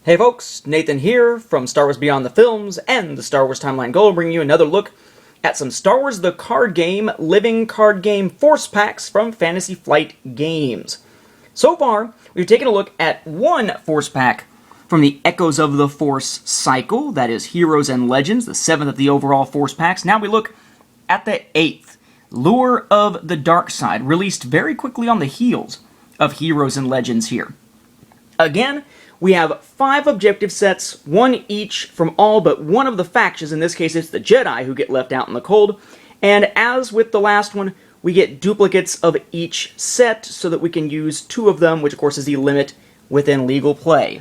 Hey folks, Nathan here from Star Wars Beyond the Films and the Star Wars Timeline Goal, bringing you another look at some Star Wars the Card Game Living Card Game Force Packs from Fantasy Flight Games. So far, we've taken a look at one Force Pack from the Echoes of the Force cycle, that is Heroes and Legends, the 7th of the overall Force Packs. Now we look at the 8th, Lure of the Dark Side, released very quickly on the heels of Heroes and Legends here. Again, we have 5 objective sets, one each from all but one of the factions. In this case, it's the Jedi who get left out in the cold. And as with the last one, we get duplicates of each set so that we can use 2 of them, which of course is the limit within legal play.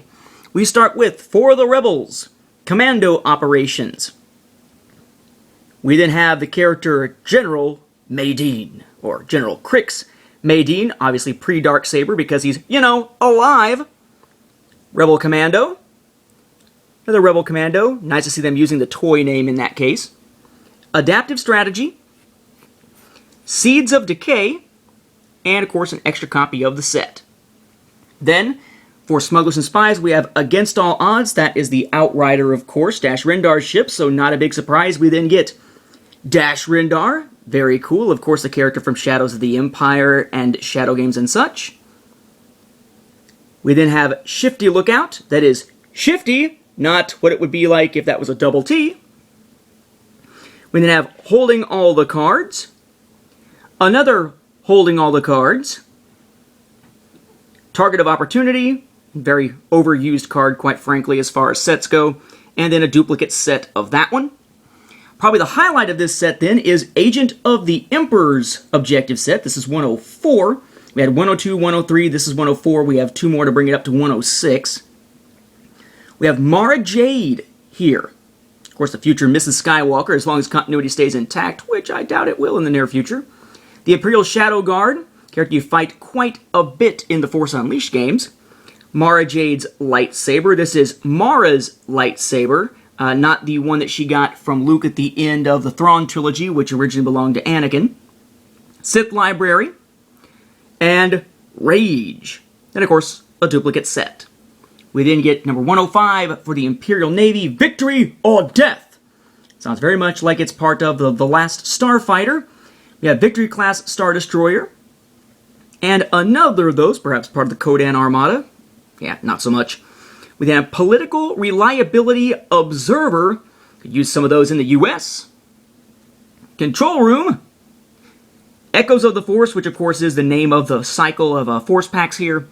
We start with, for the Rebels, Commando Operations. We then have the character General Madine, or General Crix Madine, obviously pre-Darksaber because he's, alive. Rebel Commando. Another Rebel Commando. Nice to see them using the toy name in that case. Adaptive Strategy. Seeds of Decay. And, of course, an extra copy of the set. Then, for Smugglers and Spies, we have Against All Odds. That is the Outrider, of course, Dash Rendar's ship, so not a big surprise. We then get Dash Rendar. Very cool. Of course, the character from Shadows of the Empire and Shadow Games and such. We then have Shifty Lookout, that is Shifty, not what it would be like if that was a double T. We then have Holding All the Cards, another Holding All the Cards, Target of Opportunity, very overused card, quite frankly, as far as sets go, and then a duplicate set of that one. Probably the highlight of this set, then, is Agent of the Emperor's objective set. This is 104. We had 102, 103, this is 104. We have 2 more to bring it up to 106. We have Mara Jade here. Of course, the future Mrs. Skywalker, as long as continuity stays intact, which I doubt it will in the near future. The Imperial Shadow Guard, character you fight quite a bit in the Force Unleashed games. Mara Jade's lightsaber. This is Mara's lightsaber, not the one that she got from Luke at the end of the Thrawn trilogy, which originally belonged to Anakin. Sith Library. And Rage. And, of course, a duplicate set. We then get number 105 for the Imperial Navy, Victory or Death. Sounds very much like it's part of the last Starfighter. We have Victory-class Star Destroyer. And another of those, perhaps part of the Kodan Armada. Yeah, not so much. We then have Political Reliability Observer. Could use some of those in the U.S. Control Room. Echoes of the Force, which of course is the name of the cycle of Force Packs here.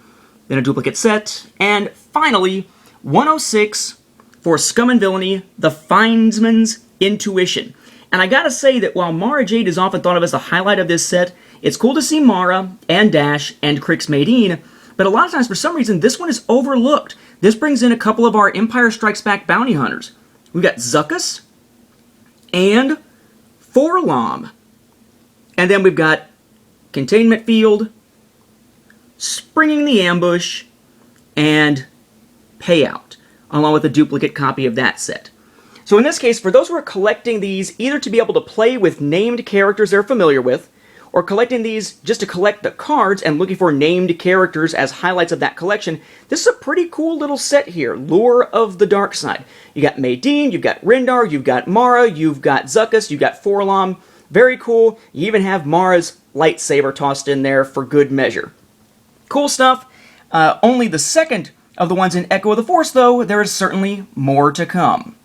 Then a duplicate set. And finally, 106 for Scum and Villainy, the Findsman's Intuition. And I gotta say that while Mara Jade is often thought of as the highlight of this set, it's cool to see Mara and Dash and Crix Madine, but a lot of times for some reason this one is overlooked. This brings in a couple of our Empire Strikes Back bounty hunters. We've got Zuckuss and Forlom. And then we've got Containment Field, Springing the Ambush, and Payout, along with a duplicate copy of that set. So in this case, for those who are collecting these either to be able to play with named characters they're familiar with, or collecting these just to collect the cards and looking for named characters as highlights of that collection, this is a pretty cool little set here, Lure of the Dark Side. You got Madine, you've got Rendar, you've got Mara, you've got Zuckuss, you've got Forlom. Very cool. You even have Mara's lightsaber tossed in there for good measure. Cool stuff. Only the second of the ones in Echo of the Force, though. There is certainly more to come.